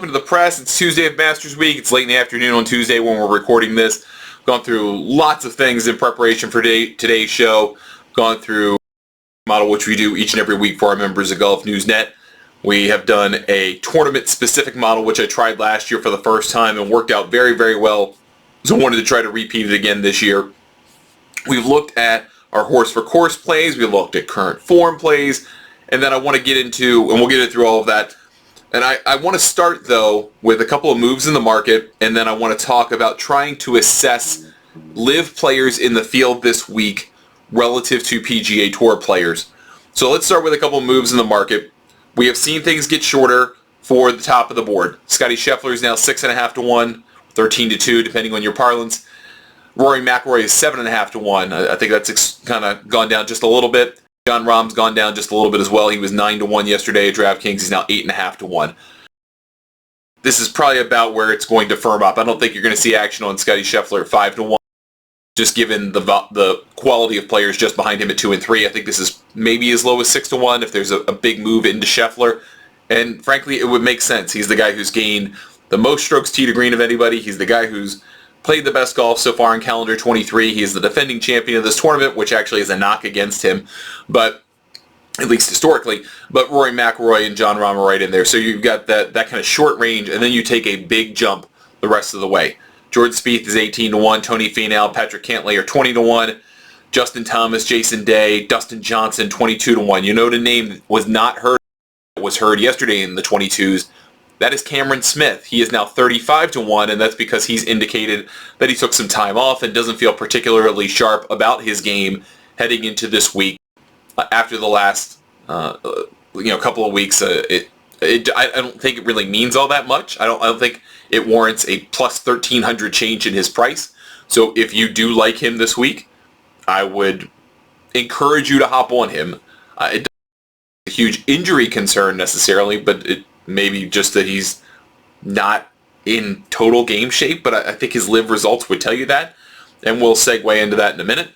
Welcome to the press. It's Tuesday of Masters Week. It's late in the afternoon on Tuesday when we're recording this. Gone through lots of things in preparation for today's show. Gone through a model which we do each and every week for our members of Golf News Net. We have done a tournament-specific model which I tried last year for the first time and worked out very, very well. So I wanted to try to repeat it again this year. We've looked at our horse for course plays. We looked at current form plays. And then I want to get into, and we'll get through all of that. And I want to start, though, with a couple of moves in the market, and then I want to talk about trying to assess LIV players in the field this week relative to PGA Tour players. So let's start with a couple of moves in the market. We have seen things get shorter for the top of the board. Scottie Scheffler is now 6.5 to 1, 13 to 2, depending on your parlance. Rory McIlroy is 7.5 to 1. I think that's kind of gone down just a little bit. Jon Rahm's gone down just a little bit as well. He was 9 to 1 yesterday at DraftKings. He's now 8.5 to 1. This is probably about where it's going to firm up. I don't think you're going to see action on Scottie Scheffler at 5 to 1, just given the quality of players just behind him at 2 and 3. I think this is maybe as low as 6 to 1 if there's a big move into Scheffler. And frankly, it would make sense. He's the guy who's gained the most strokes tee to green of anybody. He's the guy who's played the best golf so far in calendar 23. He is the defending champion of this tournament, which actually is a knock against him, but at least historically. But Rory McIlroy and Jon Rahm are right in there. So you've got that kind of short range, and then you take a big jump the rest of the way. Jordan Spieth is 18 to 1. Tony Finau, Patrick Cantlay are 20 to 1. Justin Thomas, Jason Day, Dustin Johnson, 22 to 1. You know the name that was not heard, that was heard yesterday in the 22s. That is Cameron Smith. He is now 35 to 1, and that's because he's indicated that he took some time off and doesn't feel particularly sharp about his game heading into this week. After the last couple of weeks, I don't think it really means all that much. I don't think it warrants a plus 1,300 change in his price. So if you do like him this week, I would encourage you to hop on him. It doesn't have a huge injury concern necessarily, but it maybe just that he's not in total game shape, but I think his LIV results would tell you that, and we'll segue into that in a minute.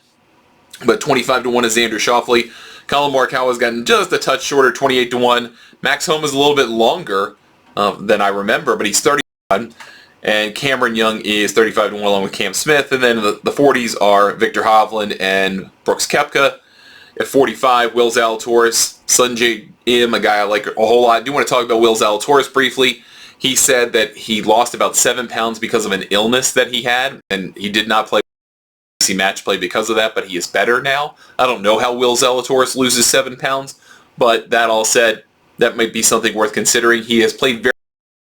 But 25 to 1 is Xander Schauffele. Colin Morikawa's gotten just a touch shorter, 28 to 1. Max Homa is a little bit longer than I remember, but he's 30 to 1. And Cameron Young is 35 to 1 along with Cam Smith. And then the 40s are Victor Hovland and Brooks Koepka. At 45, Will Zalatoris, Sungjae Im, a guy I like a whole lot. I do want to talk about Will Zalatoris briefly. He said that he lost about 7 pounds because of an illness that he had, and he did not play match play because of that, but he is better now. I don't know how Will Zalatoris loses 7 pounds, but that all said, that might be something worth considering. He has played very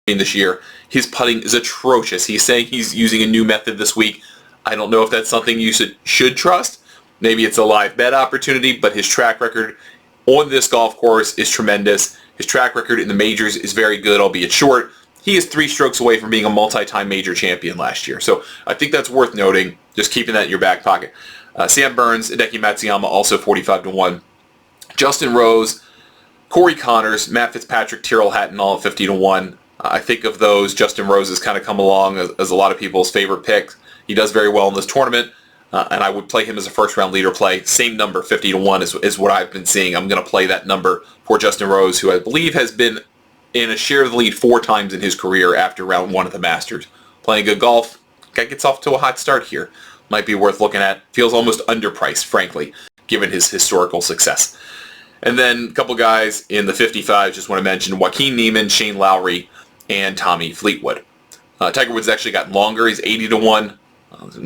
well this year. His putting is atrocious. He's saying he's using a new method this week. I don't know if that's something you should trust. Maybe it's a live bet opportunity, but his track record on this golf course is tremendous. His track record in the majors is very good, albeit short. He is 3 strokes away from being a multi-time major champion last year. So I think that's worth noting, just keeping that in your back pocket. Sam Burns, Hideki Matsuyama, also 45 to 1. Justin Rose, Corey Connors, Matt Fitzpatrick, Tyrrell Hatton, all at 50 to 1. I think of those, Justin Rose has kind of come along as a lot of people's favorite pick. He does very well in this tournament. And I would play him as a first-round leader play. Same number, 50 to 1, is what I've been seeing. I'm going to play that number for Justin Rose, who I believe has been in a share of the lead 4 times in his career after round 1 of the Masters. Playing good golf, guy gets off to a hot start here. Might be worth looking at. Feels almost underpriced, frankly, given his historical success. And then a couple guys in the 55s, just want to mention Joaquin Niemann, Shane Lowry, and Tommy Fleetwood. Tiger Woods actually got longer. He's 80 to 1.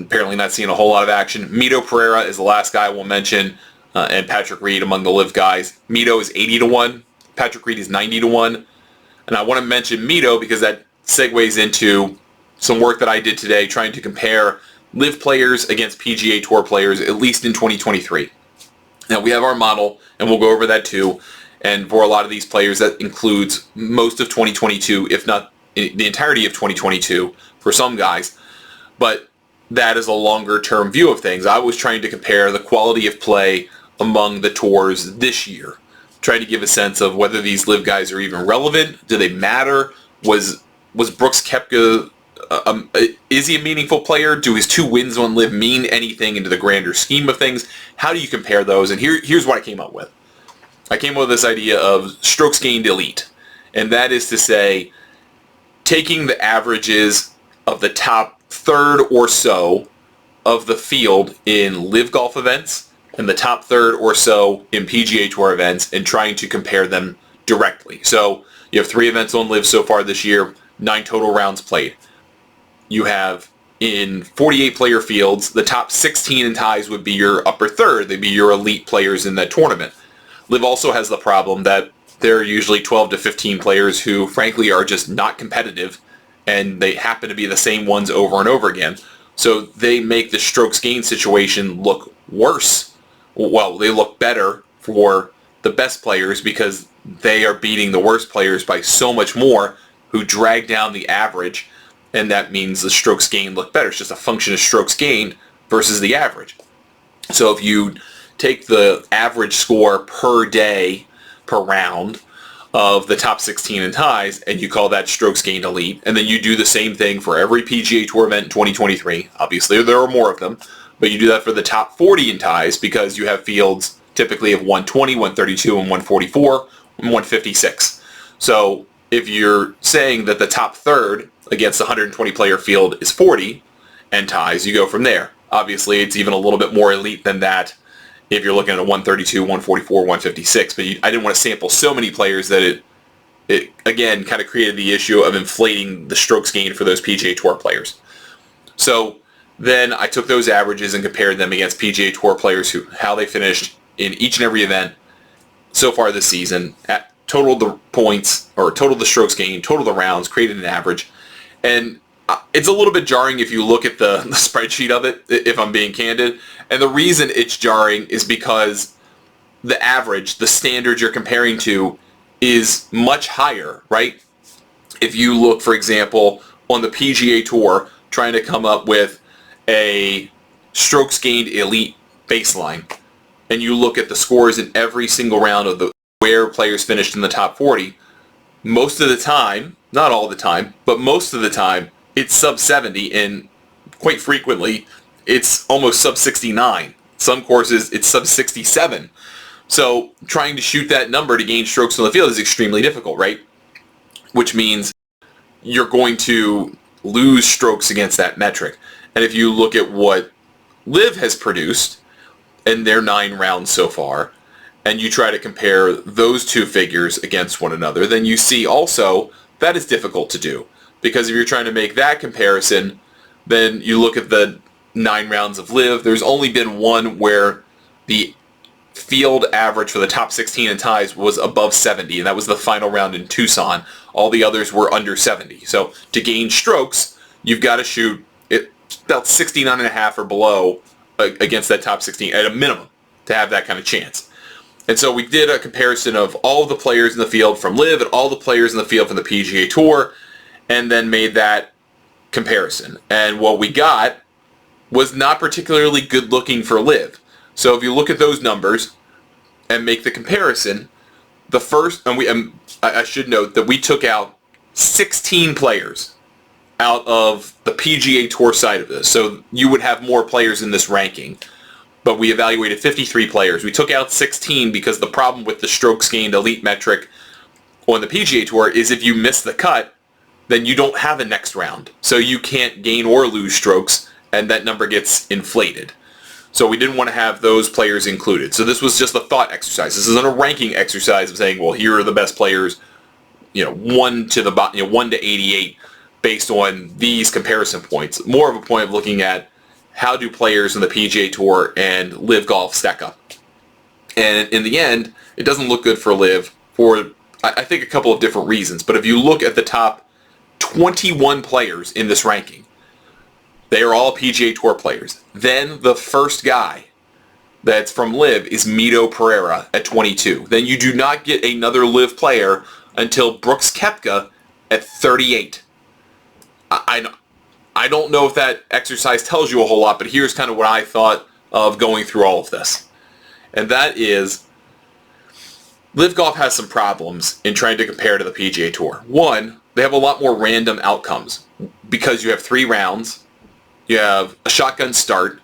Apparently not seeing a whole lot of action. Mito Pereira is the last guy we'll mention, and Patrick Reed among the LIV guys. Mito is 80 to 1. Patrick Reed is 90 to 1. And I want to mention Mito because that segues into some work that I did today trying to compare LIV players against PGA Tour players, at least in 2023. Now, we have our model, and we'll go over that too. And for a lot of these players, that includes most of 2022, if not the entirety of 2022 for some guys. But that is a longer-term view of things. I was trying to compare the quality of play among the tours this year, trying to give a sense of whether these LIV guys are even relevant. Do they matter? Was Brooks Koepka, is he a meaningful player? Do his 2 wins on LIV mean anything into the grander scheme of things? How do you compare those? And here's what I came up with. I came up with this idea of strokes gained elite. And that is to say, taking the averages of the top third or so of the field in LIV golf events and the top third or so in PGA Tour events and trying to compare them directly. So you have 3 events on LIV so far this year, 9 total rounds played. You have in 48 player fields, the top 16 in ties would be your upper third. They'd be your elite players in that tournament. LIV also has the problem that there are usually 12 to 15 players who frankly are just not competitive, and they happen to be the same ones over and over again. So they make the strokes gain situation look worse. Well, they look better for the best players because they are beating the worst players by so much more, who drag down the average, and that means the strokes gained look better. It's just a function of strokes gained versus the average. So if you take the average score per day, per round, of the top 16 in ties, and you call that strokes gained elite, and then you do the same thing for every PGA Tour event in 2023. Obviously, there are more of them, but you do that for the top 40 in ties because you have fields typically of 120, 132, and 144, and 156. So if you're saying that the top third against the 120 player field is 40 and ties, you go from there. Obviously, it's even a little bit more elite than that if you're looking at a 132, 144, 156, but I didn't want to sample so many players that it again kind of created the issue of inflating the strokes gained for those PGA Tour players. So then I took those averages and compared them against PGA Tour players, how they finished in each and every event so far this season, totaled the points, or totaled the strokes gained, totaled the rounds, created an average. And it's a little bit jarring if you look at the spreadsheet of it, if I'm being candid. And the reason it's jarring is because the average, the standard you're comparing to, is much higher, right? If you look, for example, on the PGA Tour, trying to come up with a strokes gained elite baseline, and you look at the scores in every single round of where players finished in the top 40, most of the time, not all the time, but most of the time, it's sub 70, and quite frequently it's almost sub 69. Some courses it's sub 67. So trying to shoot that number to gain strokes on the field is extremely difficult, right? Which means you're going to lose strokes against that metric. And if you look at what LIV has produced in their 9 rounds so far, and you try to compare those two figures against one another, then you see also that is difficult to do. Because if you're trying to make that comparison, then you look at the 9 rounds of LIV. There's only been one where the field average for the top 16 in ties was above 70, and that was the final round in Tucson. All the others were under 70. So to gain strokes, you've got to shoot it about 69.5 or below against that top 16 at a minimum to have that kind of chance. And so we did a comparison of all of the players in the field from LIV and all the players in the field from the PGA Tour, and then made that comparison. And what we got was not particularly good looking for LIV. So if you look at those numbers and make the comparison, the first, and I should note that we took out 16 players out of the PGA Tour side of this. So you would have more players in this ranking. But we evaluated 53 players. We took out 16 because the problem with the strokes gained elite metric on the PGA Tour is if you miss the cut, then you don't have a next round. So you can't gain or lose strokes, and that number gets inflated. So we didn't want to have those players included. So this was just a thought exercise. This isn't a ranking exercise of saying, well, here are the best players, 1 to 88 based on these comparison points. More of a point of looking at how do players in the PGA Tour and LIV Golf stack up. And in the end, it doesn't look good for LIV for, I think, a couple of different reasons. But if you look at the top 21 players in this ranking, they are all PGA Tour players. Then the first guy that's from LIV is Mito Pereira at 22. Then you do not get another LIV player until Brooks Koepka at 38. I don't know if that exercise tells you a whole lot, but here's kind of what I thought of going through all of this. And that is, LIV Golf has some problems in trying to compare to the PGA Tour. One, they have a lot more random outcomes because you have 3 rounds, you have a shotgun start,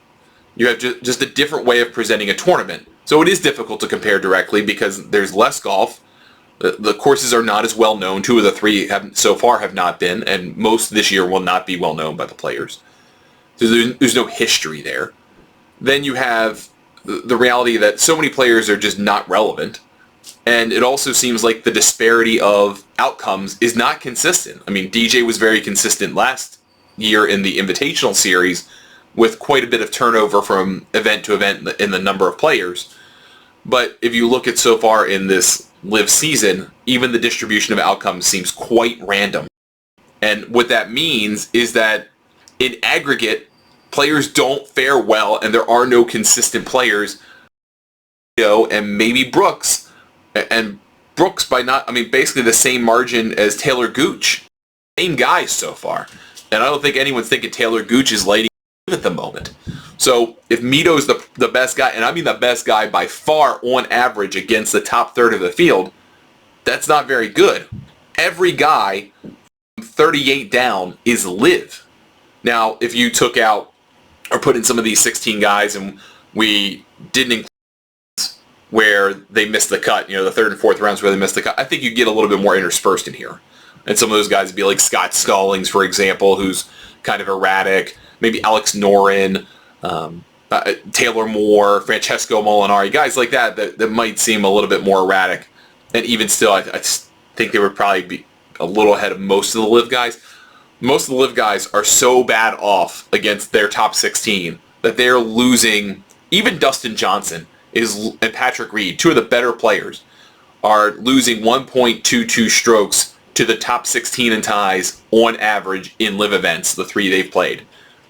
you have just a different way of presenting a tournament. So it is difficult to compare directly because there's less golf, The courses are not as well known. 2 of the 3 so far have not been, and most this year will not be well known by the players. So there's no history there. Then you have the reality that so many players are just not relevant. And it also seems like the disparity of outcomes is not consistent. I mean, DJ was very consistent last year in the Invitational Series with quite a bit of turnover from event to event in the number of players. But if you look at so far in this LIV season, even the distribution of outcomes seems quite random. And what that means is that in aggregate, players don't fare well, and there are no consistent players. And maybe Brooks, and Brooks by not, I mean, basically the same margin as Taylor Gooch. Same guys so far. And I don't think anyone's thinking Taylor Gooch is lighting at the moment. So if Mito's the best guy, and I mean the best guy by far on average against the top third of the field, that's not very good. Every guy from 38 down is LIV. Now, if you took out or put in some of these 16 guys and we didn't include where they missed the cut, the 3rd and 4th rounds where they missed the cut, I think you get a little bit more interspersed in here. And some of those guys would be like Scott Stallings, for example, who's kind of erratic. Maybe Alex Noren, Taylor Moore, Francesco Molinari, guys like that might seem a little bit more erratic. And even still, I think they would probably be a little ahead of most of the LIV guys. Most of the LIV guys are so bad off against their top 16 that they're losing. Even Dustin Johnson and Patrick Reed, 2 of the better players, are losing 1.22 strokes to the top 16 in ties on average in LIV events, the 3 they've played.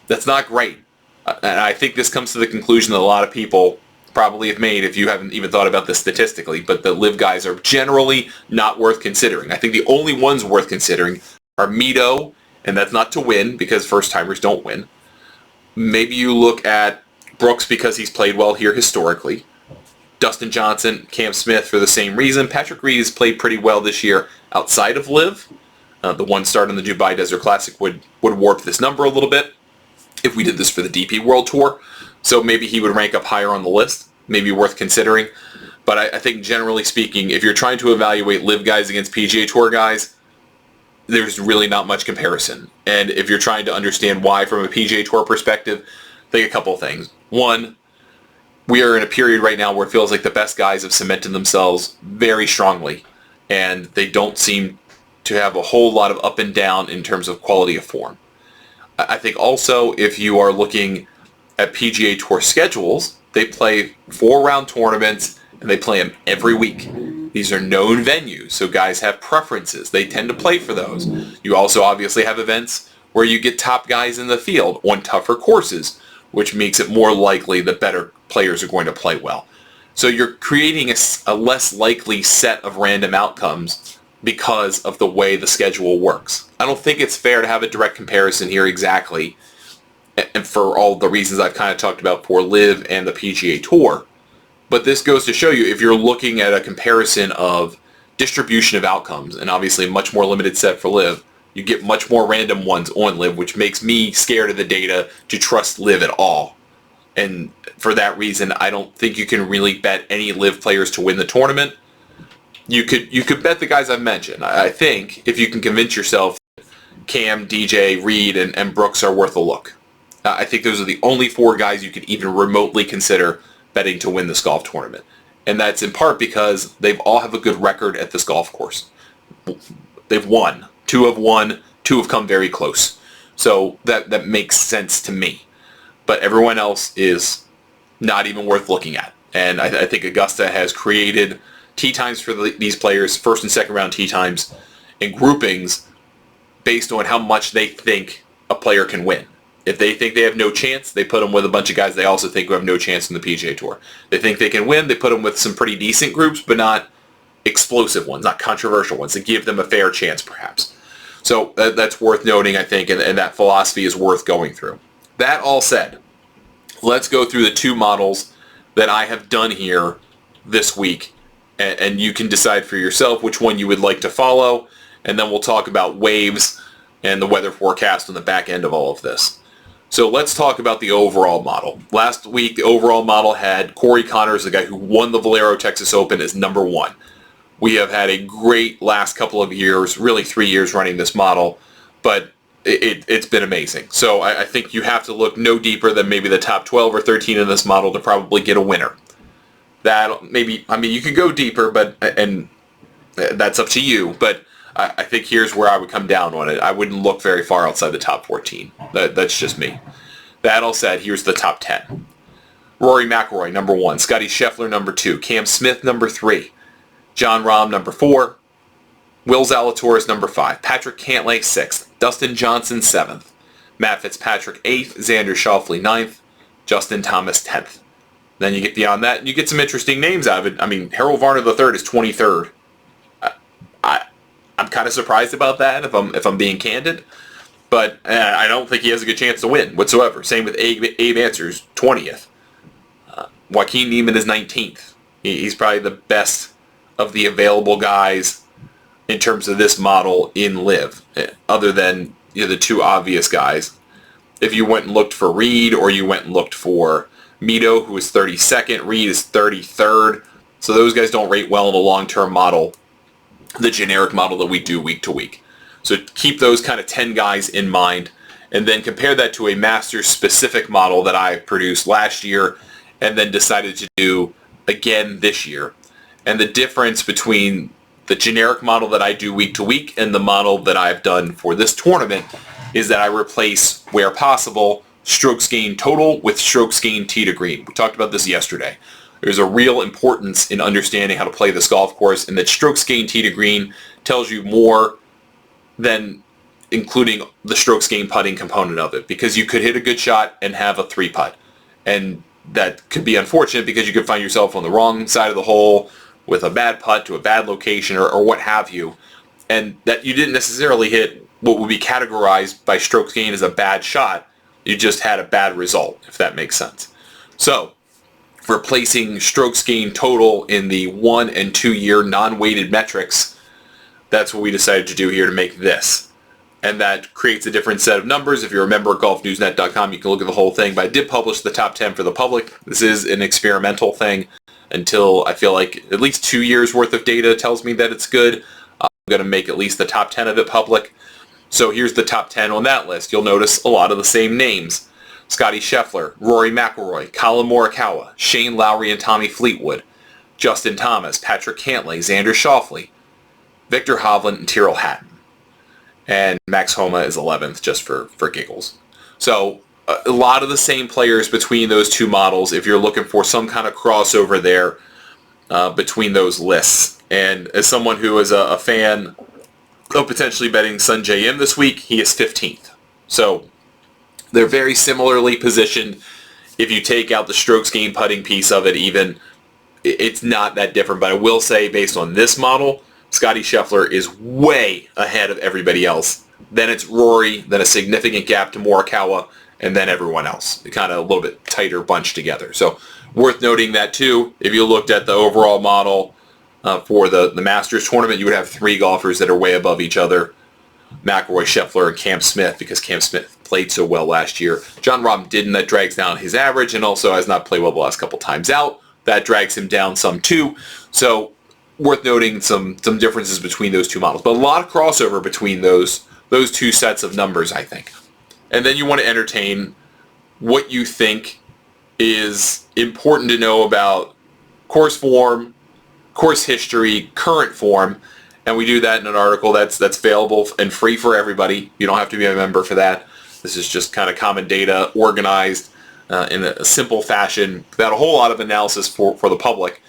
That's not great. And I think this comes to the conclusion that a lot of people probably have made if you haven't even thought about this statistically, but the LIV guys are generally not worth considering. I think the only ones worth considering are Mito, and that's not to win because first-timers don't win. Maybe you look at Brooks because he's played well here historically. Dustin Johnson, Cam Smith for the same reason. Patrick Reed has played pretty well this year outside of LIV. The 1 start on the Dubai Desert Classic would warp this number a little bit if we did this for the DP World Tour. So maybe he would rank up higher on the list. Maybe worth considering. But I think generally speaking, if you're trying to evaluate LIV guys against PGA Tour guys, there's really not much comparison. And if you're trying to understand why from a PGA Tour perspective, think a couple of things. One, we are in a period right now where it feels like the best guys have cemented themselves very strongly, and they don't seem to have a whole lot of up and down in terms of quality of form. I think also if you are looking at PGA Tour schedules, they play 4-round tournaments and they play them every week. These are known venues, so guys have preferences. They tend to play for those. You also obviously have events where you get top guys in the field on tougher courses, which makes it more likely that better players are going to play well. So you're creating a less likely set of random outcomes because of the way the schedule works. I don't think it's fair to have a direct comparison here exactly, and for all the reasons I've kind of talked about for LIV and the PGA Tour. But this goes to show you, if you're looking at a comparison of distribution of outcomes, and obviously a much more limited set for LIV, you get much more random ones on LIV, which makes me scared of the data to trust LIV at all. And for that reason, I don't think you can really bet any LIV players to win the tournament. You could bet the guys I've mentioned. I think if you can convince yourself that Cam, DJ, Reed, and Brooks are worth a look. I think those are the only 4 guys you could even remotely consider betting to win this golf tournament. And that's in part because they all have a good record at this golf course. They've won. 2 have won. 2 have come very close. So that makes sense to me. But everyone else is not even worth looking at. And I think Augusta has created tee times for these players, first and second round tee times, in groupings based on how much they think a player can win. If they think they have no chance, they put them with a bunch of guys they also think who have no chance in the PGA Tour. They think they can win, they put them with some pretty decent groups, but not explosive ones, not controversial ones, that give them a fair chance, perhaps. So that's worth noting, I think, and that philosophy is worth going through. That all said, let's go through the 2 models that I have done here this week, and you can decide for yourself which one you would like to follow, and then we'll talk about waves and the weather forecast on the back end of all of this. So let's talk about the overall model. Last week, the overall model had Corey Connors, the guy who won the Valero Texas Open, as number 1. We have had a great last couple of years, really 3 years running this model, but it's been amazing. So I think you have to look no deeper than maybe the top 12 or 13 in this model to probably get a winner. That maybe, I mean, you could go deeper, but and that's up to you. But I think here's where I would come down on it. I wouldn't look very far outside the top 14. That's just me. That all said, here's the top 10. Rory McIlroy, number 1. Scottie Scheffler, number 2. Cam Smith, number 3. Jon Rahm, number 4. Will Zalatoris, number 5. Patrick Cantlay, 6th. Dustin Johnson, 7th. Matt Fitzpatrick, 8th. Xander Schauffele, 9th. Justin Thomas, 10th. Then you get beyond that, and you get some interesting names out of it. I mean, Harold Varner III is 23rd. I'm kind of surprised about that, if I'm being candid. But I don't think he has a good chance to win whatsoever. Same with Abe Answers, 20th. Joaquin Niemann is 19th. He's probably the best of the available guys in terms of this model in LIV, other than the two obvious guys. If you went and looked for Reed, or you went and looked for Mito, who is 32nd, Reed is 33rd. So those guys don't rate well in the long-term model, the generic model that we do week to week. So keep those kind of 10 guys in mind, and then compare that to a Masters-specific model that I produced last year and then decided to do again this year. And the difference between the generic model that I do week to week and the model that I've done for this tournament is that I replace, where possible, strokes gained total with strokes gained tee to green. We talked about this yesterday. There's a real importance in understanding how to play this golf course, and that strokes gained tee to green tells you more than including the strokes gained putting component of it, because you could hit a good shot and have a 3-putt, and that could be unfortunate because you could find yourself on the wrong side of the hole with a bad putt to a bad location, or what have you, and that you didn't necessarily hit what would be categorized by strokes gained as a bad shot. You just had a bad result, if that makes sense. So replacing strokes gained total in the 1 and 2 year non-weighted metrics, that's what we decided to do here to make this. And that creates a different set of numbers. If you're a member at golfnewsnet.com, you can look at the whole thing. But I did publish the top 10 for the public. This is an experimental thing until I feel like at least 2 years worth of data tells me that it's good. I'm going to make at least the top 10 of it public. So here's the top 10 on that list. You'll notice a lot of the same names. Scottie Scheffler, Rory McIlroy, Collin Morikawa, Shane Lowry and Tommy Fleetwood, Justin Thomas, Patrick Cantlay, Xander Schauffele, Victor Hovland, and Tyrrell Hatton. And Max Homa is 11th, just for giggles. So a lot of the same players between those two models if you're looking for some kind of crossover there between those lists. And as someone who is a fan of potentially betting Sungjae Im this week, he is 15th. So they're very similarly positioned. If you take out the strokes gained putting piece of it even, it's not that different. But I will say, based on this model, Scottie Scheffler is way ahead of everybody else. Then it's Rory, then a significant gap to Morikawa, and then everyone else. They're kind of a little bit tighter bunched together. So worth noting that too. If you looked at the overall model for the Masters tournament, you would have 3 golfers that are way above each other. McIlroy, Scheffler, and Cam Smith, because Cam Smith played so well last year. Jon Rahm didn't. That drags down his average, and also has not played well the last couple times out. That drags him down some too. So worth noting some differences between those two models. But a lot of crossover between those two sets of numbers, I think. And then you want to entertain what you think is important to know about course form, course history, current form, and we do that in an article that's available and free for everybody. You don't have to be a member for that. This is just kind of common data organized in a simple fashion without a whole lot of analysis for the public,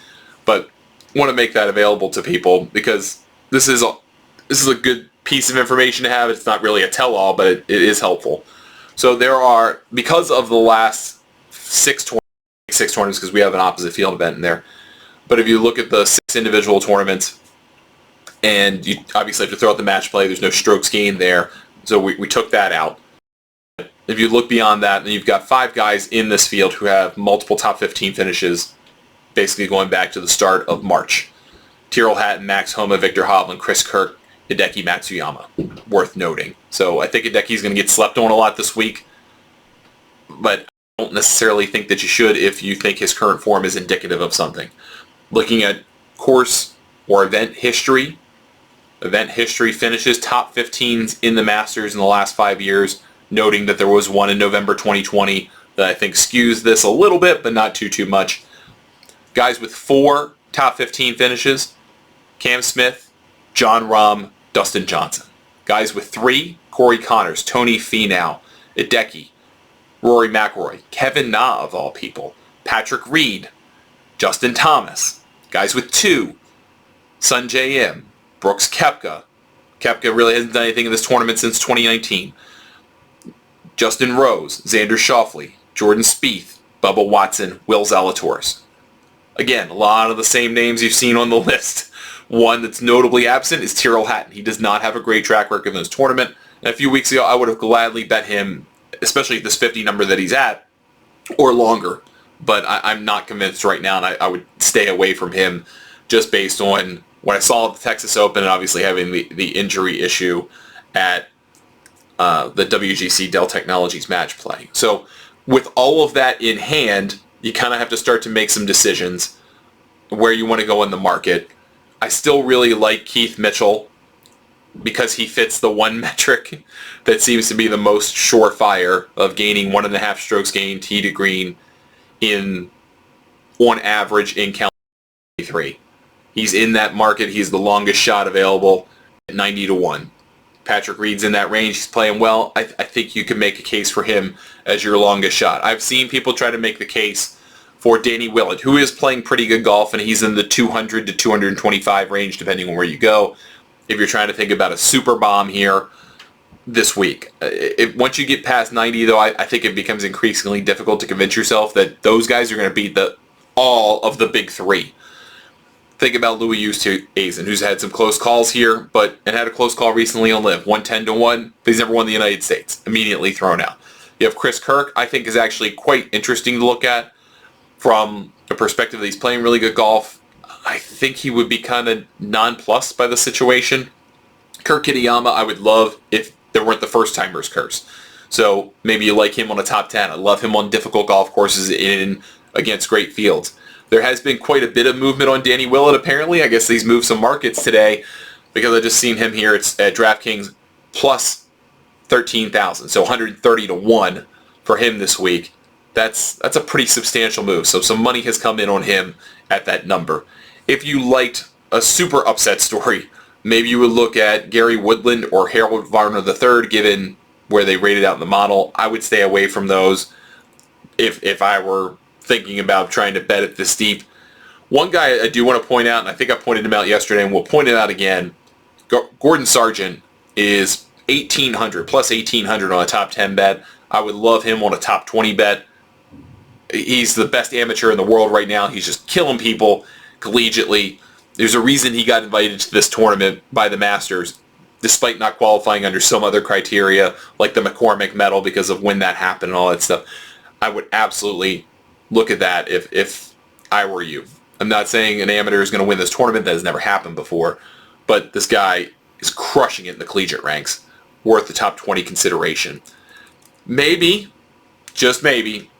but want to make that available to people because this is a good piece of information to have. It's not really a tell-all, but it is helpful. So there are, because of the last 6 tournaments, because we have an opposite field event in there, but if you look at the 6 individual tournaments, and you obviously have to throw out the match play, there's no strokes gained there, so we took that out. If you look beyond that, then you've got 5 guys in this field who have multiple top 15 finishes, basically going back to the start of March. Tyrrell Hatton, Max Homa, Victor Hovland, Chris Kirk, Hideki Matsuyama. Worth noting. So I think Hideki's going to get slept on a lot this week, but I don't necessarily think that you should if you think his current form is indicative of something. Looking at course or event history. Event history finishes, top 15s in the Masters in the last 5 years, noting that there was one in November 2020 that I think skews this a little bit, but not too much. Guys with 4 top 15 finishes, Cam Smith, Jon Rahm, Dustin Johnson. Guys with 3, Corey Connors, Tony Finau, Hideki, Rory McIlroy, Kevin Na of all people, Patrick Reed, Justin Thomas. Guys with 2, Sungjae Im, Brooks Koepka. Koepka really hasn't done anything in this tournament since 2019. Justin Rose, Xander Schauffele, Jordan Spieth, Bubba Watson, Will Zalatoris. Again, a lot of the same names you've seen on the list. One that's notably absent is Tyrrell Hatton. He does not have a great track record in this tournament. And a few weeks ago, I would have gladly bet him, especially at this 50 number that he's at, or longer. But I'm not convinced right now, and I would stay away from him just based on what I saw at the Texas Open and obviously having the injury issue at the WGC Dell Technologies match play. So with all of that in hand, you kind of have to start to make some decisions where you want to go in the market. I still really like Keith Mitchell because he fits the one metric that seems to be the most surefire of gaining 1.5 strokes gained tee to green on average in calendar 23. He's in that market. He's the longest shot available at 90-1. Patrick Reed's in that range. He's playing well. I think you can make a case for him as your longest shot. I've seen people try to make the case for Danny Willett, who is playing pretty good golf, and he's in the 200 to 225 range, depending on where you go. If you're trying to think about a super bomb here this week. Once you get past 90, though, I think it becomes increasingly difficult to convince yourself that those guys are going to beat all of the big 3. Think about Louis Oosthuizen, who's had some close calls here, and had a close call recently on LIV, 110-1, but he's never won the United States. Immediately thrown out. You have Chris Kirk, I think is actually quite interesting to look at from the perspective that he's playing really good golf. I think he would be kind of nonplussed by the situation. Kurt Kitayama, I would love if there weren't the first-timers curse. So maybe you like him on a top 10. I love him on difficult golf courses against great fields. There has been quite a bit of movement on Danny Willett, apparently. I guess he's moved some markets today because I just seen him here at DraftKings plus 13,000, so 130-1 for him this week. That's a pretty substantial move. So some money has come in on him at that number. If you liked a super upset story, maybe you would look at Gary Woodland or Harold Varner III, given where they rated out in the model. I would stay away from those if I were thinking about trying to bet it this deep. One guy I do want to point out, and I think I pointed him out yesterday, and we'll point it out again, Gordon Sargent is 1,800, plus 1,800 on a top 10 bet. I would love him on a top 20 bet. He's the best amateur in the world right now. He's just killing people collegiately. There's a reason he got invited to this tournament by the Masters, despite not qualifying under some other criteria, like the McCormick medal, because of when that happened and all that stuff. I would absolutely look at that if I were you. I'm not saying an amateur is going to win this tournament. That has never happened before. But this guy is crushing it in the collegiate ranks. Worth the top 20 consideration. Maybe, just maybe,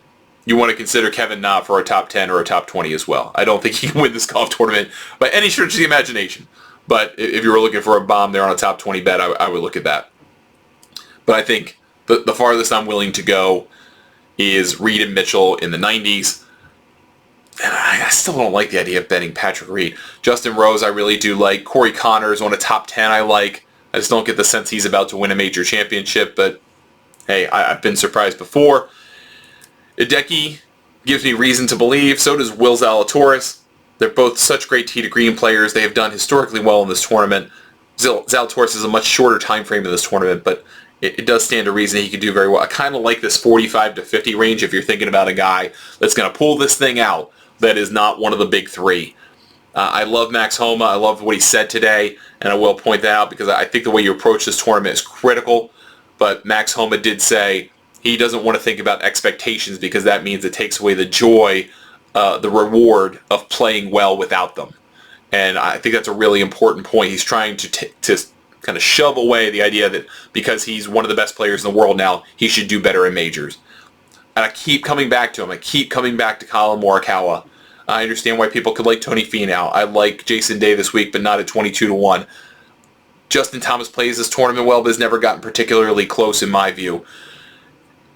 you want to consider Kevin Na for a top 10 or a top 20 as well. I don't think he can win this golf tournament by any stretch of the imagination. But if you were looking for a bomb there on a top 20 bet, I would look at that. But I think the farthest I'm willing to go is Reed and Mitchell in the 90s. And I still don't like the idea of betting Patrick Reed. Justin Rose I really do like. Corey Connors on a top 10 I like. I just don't get the sense he's about to win a major championship. But hey, I've been surprised before. Hideki gives me reason to believe. So does Will Zalatoris. They're both such great tee to green players. They have done historically well in this tournament. Zalatoris is a much shorter time frame in this tournament, but it does stand to reason he could do very well. I kind of like this 45 to 50 range if you're thinking about a guy that's going to pull this thing out that is not one of the big 3. I love Max Homa. I love what he said today, and I will point that out because I think the way you approach this tournament is critical. But Max Homa did say he doesn't want to think about expectations because that means it takes away the joy, the reward of playing well without them. And I think that's a really important point. He's trying to kind of shove away the idea that because he's one of the best players in the world now, he should do better in majors. And I keep coming back to him. I keep coming back to Colin Morikawa. I understand why people could like Tony Finau. I like Jason Day this week, but not at 22-1. Justin Thomas plays this tournament well, but has never gotten particularly close in my view.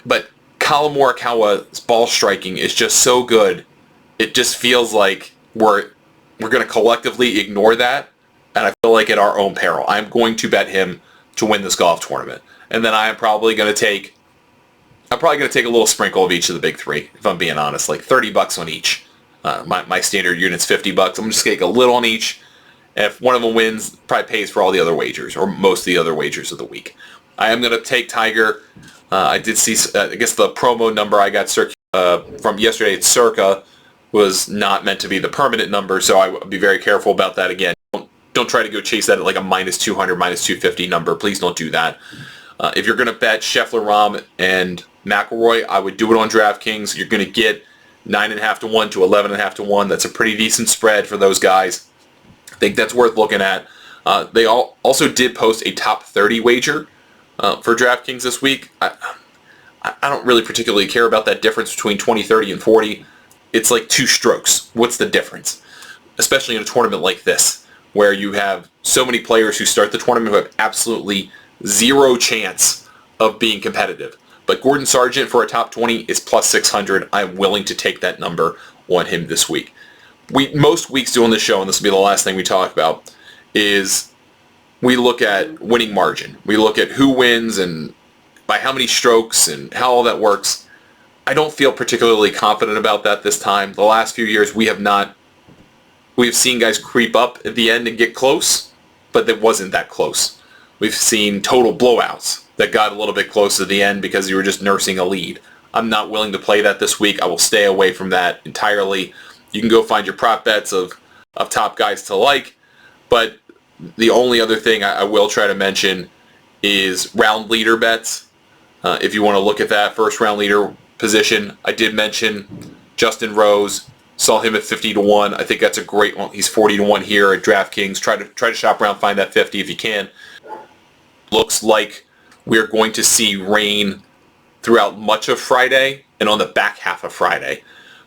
But Colin Morikawa's ball striking is just so good. It just feels like we're going to collectively ignore that, and I feel like at our own peril. I'm going to bet him to win this golf tournament. And then I'm probably going to take a little sprinkle of each of the big three, if I'm being honest, like $30 on each. My standard unit's $50. I'm just going to take a little on each. And if one of them wins, probably pays for all the other wagers, or most of the other wagers of the week. I am going to take Tiger. I did see, I guess the promo number I got from yesterday at Circa was not meant to be the permanent number, so I would be very careful about that again. Don't try to go chase that at like a -200, -250 number. Please don't do that. If you're going to bet Scheffler, Rahm, and McIlroy, I would do it on DraftKings. You're going to get 9.5-1 to 11.5-1. That's a pretty decent spread for those guys. I think that's worth looking at. They also did post a top 30 wager for DraftKings this week. I don't really particularly care about that difference between 20, 30, and 40. It's like 2 strokes. What's the difference? Especially in a tournament like this, where you have so many players who start the tournament who have absolutely zero chance of being competitive. But Gordon Sargent for a top 20 is plus 600. I'm willing to take that number on him this week. Most weeks doing this show, and this will be the last thing we talk about, is we look at winning margin. We look at who wins and by how many strokes and how all that works. I don't feel particularly confident about that this time. The last few years we have seen guys creep up at the end and get close, but it wasn't that close. We've seen total blowouts that got a little bit close to the end because you were just nursing a lead. I'm not willing to play that this week. I will stay away from that entirely. You can go find your prop bets of top guys to like, but the only other thing I will try to mention is round leader bets. If you want to look at that first round leader position, I did mention Justin Rose. Saw him at 50-1. I think that's a great one. He's 40-1 here at DraftKings. Try to shop around, find that 50 if you can. Looks like we're going to see rain throughout much of Friday and on the back half of Friday.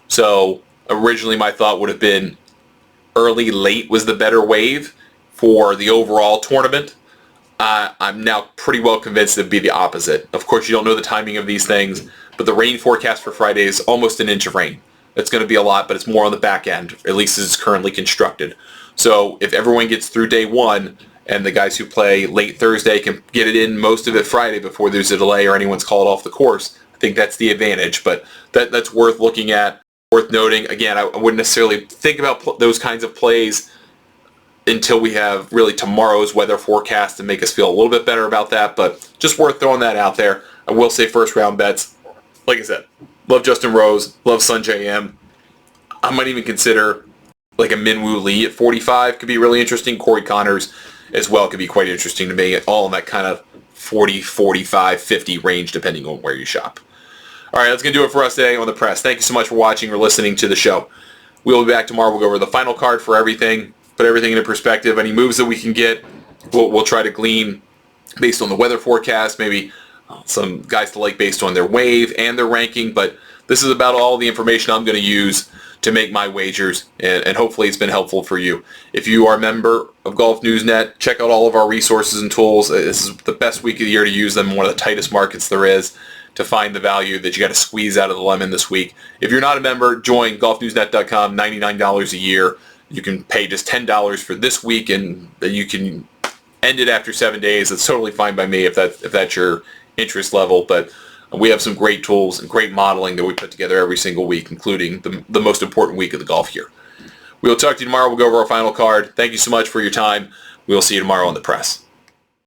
So originally my thought would have been early, late was the better wave for the overall tournament. I'm now pretty well convinced it'd be the opposite. Of course, you don't know the timing of these things, but the rain forecast for Friday is almost an inch of rain. It's going to be a lot, but it's more on the back end, at least as it's currently constructed. So if everyone gets through day one and the guys who play late Thursday can get it in most of it Friday before there's a delay or anyone's called off the course, I think that's the advantage. But that's worth looking at, worth noting. Again, I wouldn't necessarily think about those kinds of plays until we have really tomorrow's weather forecast to make us feel a little bit better about that, but just worth throwing that out there. I will say first round bets, like I said, love Justin Rose, love Sungjae Im. I might even consider like a Minwoo Lee at 45 could be really interesting. Corey Connors as well could be quite interesting to me, all in that kind of 40, 45, 50 range depending on where you shop. All right, that's going to do it for us today on The Press. Thank you so much for watching or listening to the show. We'll be back tomorrow. We'll go over the final card for everything, put everything into perspective. Any moves that we can get, we'll try to glean based on the weather forecast, maybe some guys to like based on their wave and their ranking, but this is about all the information I'm going to use to make my wagers, and hopefully it's been helpful for you. If you are a member of Golf News Net, check out all of our resources and tools. This is the best week of the year to use them, one of the tightest markets there is, to find the value that you got to squeeze out of the lemon this week. If you're not a member, join golfnewsnet.com, $99 a year. You can pay just $10 for this week, and you can end it after 7 days. That's totally fine by me if that's your interest level. But we have some great tools and great modeling that we put together every single week, including the most important week of the golf year. We'll talk to you tomorrow. We'll go over our final card. Thank you so much for your time. We'll see you tomorrow on The Press.